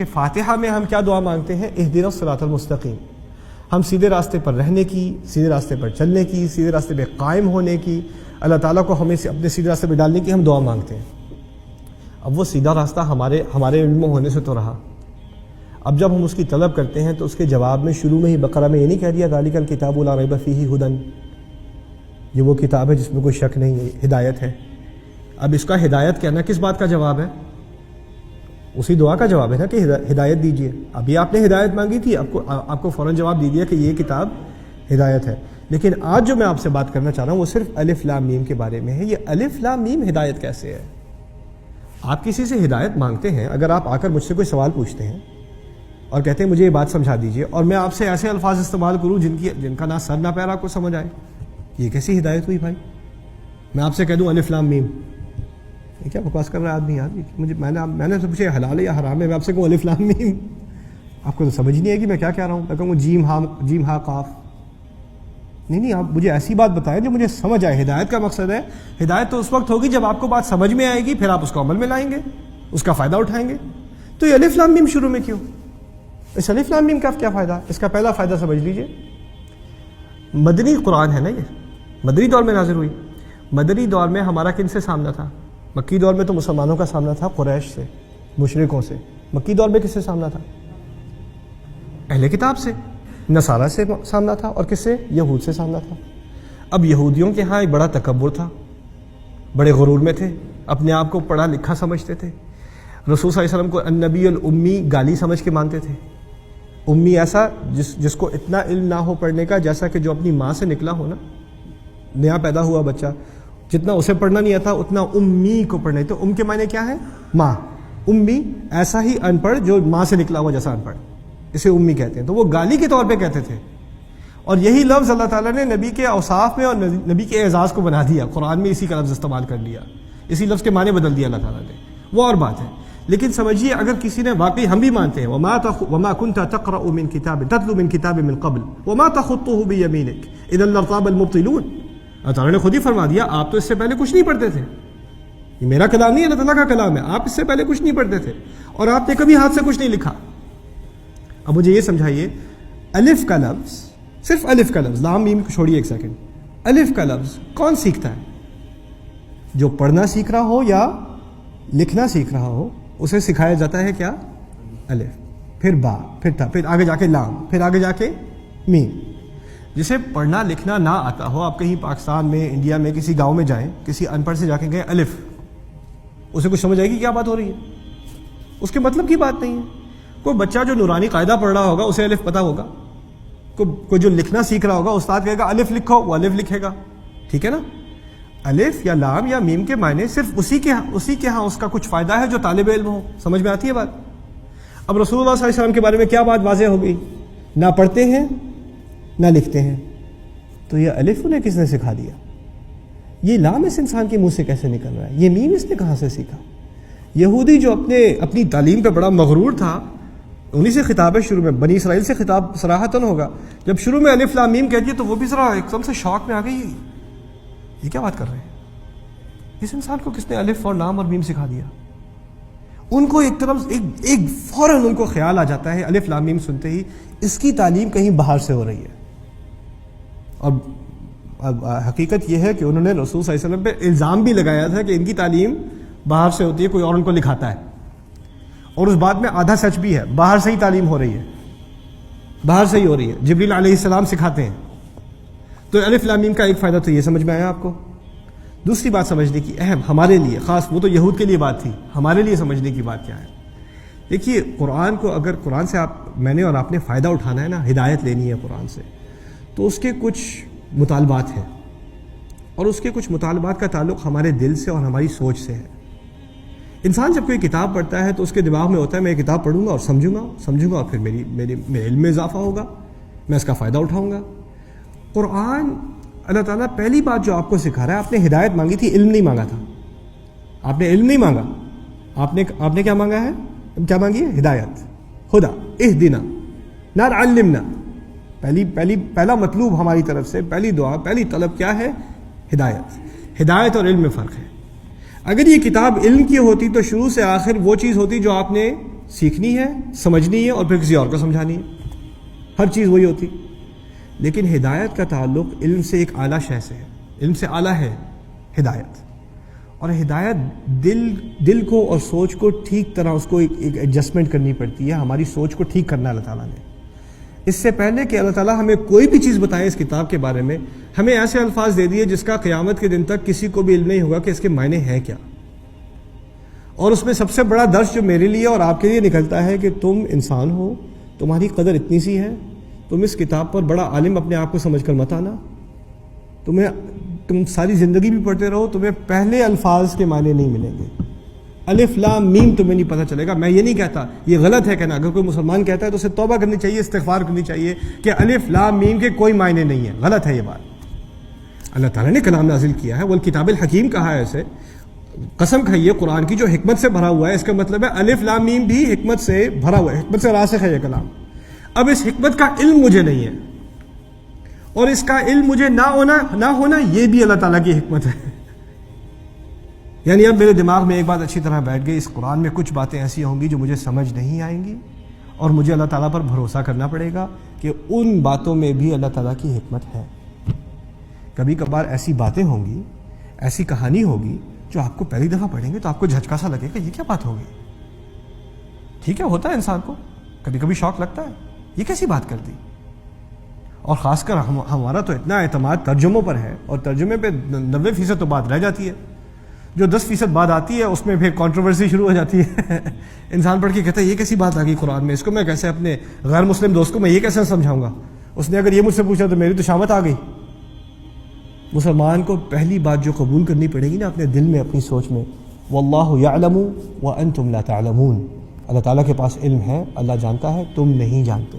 فاتحہ میں ہم کیا دعا مانگتے ہیں؟ اہدنا الصراط المستقیم. ہم سیدھے راستے پر رہنے کی، سیدھے راستے پر چلنے کی، سیدھے راستے پہ قائم ہونے کی، اللہ تعالیٰ کو ہمیں اپنے سیدھے راستے پہ ڈالنے کی ہم دعا مانگتے ہیں. اب وہ سیدھا راستہ ہمارے علم ہونے سے تو رہا. اب جب ہم اس کی طلب کرتے ہیں تو اس کے جواب میں شروع میں ہی بقرہ میں یہ نہیں کہہ دیا ذالک الکتاب لا ریب فیہ ھدی، یہ وہ کتاب ہے جس میں کوئی شک نہیں ہے، ہدایت ہے. اب اس کا ہدایت کہنا کس بات کا جواب ہے؟ اسی دعا کا جواب ہے نا کہ ہدایت دیجیے. ابھی آپ نے ہدایت مانگی تھی، آپ کو فوراً جواب دے دیا کہ یہ کتاب ہدایت ہے. لیکن آج جو میں آپ سے بات کرنا چاہ رہا ہوں وہ صرف الف لام میم کے بارے میں ہے. یہ الف لام میم ہدایت کیسے ہے؟ آپ کسی سے ہدایت مانگتے ہیں، اگر آپ آ کر مجھ سے کوئی سوال پوچھتے ہیں اور کہتے ہیں مجھے یہ بات سمجھا دیجیے، اور میں آپ سے ایسے الفاظ استعمال کروں جن کا نہ سر نہ پیر آپ کو سمجھ آئے، یہ کیسی ہدایت ہوئی بھائی؟ میں آپ سے کہہ دوں الف لام میم، یہ کیا بکواس کر رہا ہے آدمی یار؟ میں نے تو پوچھے حلال ہے یا حرام ہے، میں آپ سے کہوں الف لام میم، آپ کو تو سمجھ نہیں ہے کہ میں کیا کہہ رہا ہوں. میں کہوں جیم ہا قاف. نہیں، آپ مجھے ایسی بات بتائیں جو مجھے سمجھ آئے. ہدایت کا مقصد ہے، ہدایت تو اس وقت ہوگی جب آپ کو بات سمجھ میں آئے گی، پھر آپ اس کو عمل میں لائیں گے، اس کا فائدہ اٹھائیں گے. تو یہ الف لام میم شروع میں کیوں؟ اس الف لام میم کا کیا فائدہ؟ اس کا پہلا فائدہ سمجھ لیجئے. مدنی قرآن ہے نا، یہ مدنی دور میں نازل ہوئی. مدنی دور میں ہمارا کن سے سامنا تھا؟ مکی دور میں تو مسلمانوں کا سامنا تھا قریش سے، مشرکوں سے. مکی دور میں کس سے سامنا تھا؟ اہل کتاب سے، نصارہ سے سامنا تھا. اور کس سے؟ یہود سے سامنا تھا. اب یہودیوں کے ہاں ایک بڑا تکبر تھا، بڑے غرور میں تھے، اپنے آپ کو پڑھا لکھا سمجھتے تھے. رسول صلی اللہ علیہ وسلم کو النبی الامی گالی سمجھ کے مانتے تھے. امی ایسا جس کو اتنا علم نہ ہو پڑھنے کا، جیسا کہ جو اپنی ماں سے نکلا ہو نا، نیا پیدا ہوا بچہ، جتنا اسے پڑھنا نہیں آتا اتنا امی کو پڑھنا. تو ام کے معنی کیا ہے؟ ماں. امی ایسا ہی ان پڑھ جو ماں سے نکلا ہوا جیسا ان پڑھ، اسے امی کہتے ہیں. تو وہ گالی کے طور پہ کہتے تھے. اور یہی لفظ اللہ تعالیٰ نے نبی کے اوصاف میں اور نبی کے اعزاز کو بنا دیا. قرآن میں اسی کا لفظ استعمال کر لیا، اسی لفظ کے معنی بدل دیا اللہ تعالیٰ نے. وہ اور بات ہے. لیکن سمجھیے، اگر کسی نے واقعی، ہم بھی مانتے ہیں وما كنت تقرأ من كتاب تتلو من كتاب من قبل وما تخطه بيمينك اذا لارتاب المبطلون. اللہ تعالیٰ نے خود ہی فرما دیا آپ تو اس سے پہلے کچھ نہیں پڑھتے تھے. یہ میرا کلام نہیں ہے، اللہ تعالیٰ کا کلام ہے. آپ اس سے پہلے کچھ نہیں پڑھتے تھے اور آپ نے کبھی ہاتھ سے کچھ نہیں لکھا. اب مجھے یہ سمجھائیے، الف کا لفظ، صرف الف کا لفظ، لام میم کو چھوڑیے ایک سیکنڈ، الف کا لفظ کون سیکھتا ہے؟ جو پڑھنا سیکھ رہا ہو یا لکھنا سیکھ رہا ہو، اسے سکھایا جاتا ہے کیا؟ الف، پھر با، پھر تا، پھر آگے جا کے لام، پھر آگے جا کے میم. جسے پڑھنا لکھنا نہ آتا ہو، آپ کہیں پاکستان میں، انڈیا میں کسی گاؤں میں جائیں، کسی ان پڑھ سے جا کے گئے الف، اسے کچھ سمجھ آئے گی کیا بات ہو رہی ہے؟ اس کے مطلب کی بات نہیں ہے. کوئی بچہ جو نورانی قاعدہ پڑھ رہا ہوگا اسے الف پتہ ہوگا. کوئی جو لکھنا سیکھ رہا ہوگا، استاد کہے گا الف لکھو، وہ الف لکھے گا. ٹھیک ہے نا؟ الف یا لام یا میم کے معنی صرف اسی کے ہاں اس کا کچھ فائدہ ہے جو طالب علم ہو. سمجھ میں آتی ہے بات؟ اب رسول اللہ صلی اللہ علیہ وسلم کے بارے میں کیا بات واضح ہو گئی؟ نہ پڑھتے ہیں نہ لکھتے ہیں. تو یہ الف انہیں کس نے سکھا دیا؟ یہ لام اس انسان کے منہ سے کیسے نکل رہا ہے؟ یہ میم اس نے کہاں سے سیکھا؟ یہودی جو اپنی تعلیم پہ بڑا مغرور تھا، انہی سے خطاب ہے شروع میں، بنی اسرائیل سے خطاب صراحتاً ہوگا. جب شروع میں الف لام میم کہہ دیا تو وہ بھی ذرا ایک دم سے شوق میں آ گئی، یہ کیا بات کر رہے ہیں؟ اس انسان کو کس نے الف اور لام اور میم سکھا دیا؟ ان کو ایک طرف ایک فوراً ان کو خیال آ جاتا ہے الف لام میم سنتے ہی اس کی تعلیم کہیں باہر سے ہو رہی ہے. اور حقیقت یہ ہے کہ انہوں نے رسول صلی اللہ علیہ وسلم پہ الزام بھی لگایا تھا کہ ان کی تعلیم باہر سے ہوتی ہے، کوئی اور ان کو لکھاتا ہے. اور اس بات میں آدھا سچ بھی ہے، باہر سے ہی تعلیم ہو رہی ہے، باہر سے ہی ہو رہی ہے، جبریل علیہ السلام سکھاتے ہیں. تو الف لام میم کا ایک فائدہ تو یہ سمجھ میں آیا آپ کو. دوسری بات سمجھنے کی اہم ہمارے لیے، خاص وہ تو یہود کے لیے بات تھی، ہمارے لیے سمجھنے کی بات کیا ہے؟ دیکھیے، قرآن کو اگر قرآن سے میں نے اور آپ نے فائدہ اٹھانا ہے نا، ہدایت لینی ہے قرآن سے، تو اس کے کچھ مطالبات ہیں. اور اس کے کچھ مطالبات کا تعلق ہمارے دل سے اور ہماری سوچ سے ہے. انسان جب کوئی کتاب پڑھتا ہے تو اس کے دماغ میں ہوتا ہے میں یہ کتاب پڑھوں گا اور سمجھوں گا اور پھر میرے علم میں اضافہ ہوگا، میں اس کا فائدہ اٹھاؤں گا. قرآن اللہ تعالیٰ پہلی بات جو آپ کو سکھا رہا ہے، آپ نے ہدایت مانگی تھی، علم نہیں مانگا تھا. آپ نے علم نہیں مانگا، آپ نے کیا مانگا ہے؟ کیا مانگی ہے؟ ہدایت. خدا اہدنا نہ علمنا. پہلا مطلوب ہماری طرف سے، پہلی دعا، پہلی طلب کیا ہے؟ ہدایت. ہدایت اور علم میں فرق ہے. اگر یہ کتاب علم کی ہوتی تو شروع سے آخر وہ چیز ہوتی جو آپ نے سیکھنی ہے، سمجھنی ہے اور پھر کسی اور کو سمجھانی ہے، ہر چیز وہی ہوتی. لیکن ہدایت کا تعلق علم سے ایک اعلیٰ شے سے ہے. علم سے اعلیٰ ہے ہدایت. اور ہدایت دل کو اور سوچ کو ٹھیک طرح اس کو ایک ایڈجسٹمنٹ کرنی پڑتی ہے. ہماری سوچ کو ٹھیک کرنا اللہ تعالیٰ نے. اس سے پہلے کہ اللہ تعالیٰ ہمیں کوئی بھی چیز بتائے اس کتاب کے بارے میں، ہمیں ایسے الفاظ دے دیے جس کا قیامت کے دن تک کسی کو بھی علم نہیں ہوگا کہ اس کے معنی ہیں کیا. اور اس میں سب سے بڑا درس جو میرے لیے اور آپ کے لیے نکلتا ہے کہ تم انسان ہو، تمہاری قدر اتنی سی ہے، تم اس کتاب پر بڑا عالم اپنے آپ کو سمجھ کر مت آنا. تم ساری زندگی بھی پڑھتے رہو، تمہیں پہلے الفاظ کے معنی نہیں ملیں گے. الف لام میم تمہیں نہیں پتہ چلے گا. میں یہ نہیں کہتا، یہ غلط ہے کہنا. اگر کوئی مسلمان کہتا ہے تو اسے توبہ کرنی چاہیے، استغفار کرنی چاہیے کہ الف لام میم کے کوئی معنی نہیں ہے. غلط ہے یہ بات. اللہ تعالیٰ نے کلام نازل کیا ہے، والکتاب الحکیم کہا ہے. اسے قسم کھائیے قرآن کی جو حکمت سے بھرا ہوا ہے، اس کا مطلب ہے الف لام میم بھی حکمت سے بھرا ہوا ہے، حکمت سے راسخ ہے یہ کلام. اب اس حکمت کا علم مجھے نہیں ہے، اور اس کا علم مجھے نہ ہونا یہ بھی اللہ تعالیٰ کی حکمت ہے. یعنی اب میرے دماغ میں ایک بات اچھی طرح بیٹھ گئی، اس قرآن میں کچھ باتیں ایسی ہوں گی جو مجھے سمجھ نہیں آئیں گی، اور مجھے اللہ تعالیٰ پر بھروسہ کرنا پڑے گا کہ ان باتوں میں بھی اللہ تعالیٰ کی حکمت ہے. کبھی کبھار ایسی باتیں ہوں گی، ایسی کہانی ہوگی جو آپ کو پہلی دفعہ پڑھیں گے تو آپ کو جھٹکا سا لگے گا، یہ کیا بات ہوگی. ٹھیک ہے، ہوتا ہے انسان کو کبھی کبھی شوق لگتا ہے، یہ کیسی بات کر دی. اور خاص کر ہمارا تو اتنا اعتماد ترجموں پر ہے، اور ترجمے پہ 90% تو بات رہ جاتی ہے. جو 10% بات آتی ہے اس میں پھر کنٹروورسی شروع ہو جاتی ہے. انسان پڑھ کے کہتا ہے یہ کیسی بات آ گئی قرآن میں، اس کو میں کیسے اپنے غیر مسلم دوست کو میں یہ کیسے سمجھاؤں گا. اس نے اگر یہ مجھ سے پوچھا تو میری تو شامت آ گئی. مسلمان کو پہلی بات جو قبول کرنی پڑے گی نا اپنے دل میں، اپنی سوچ میں، واللہ یعلم وانتم لا تعلمون. اللہ تعالیٰ کے پاس علم ہے، اللہ جانتا ہے، تم نہیں جانتے.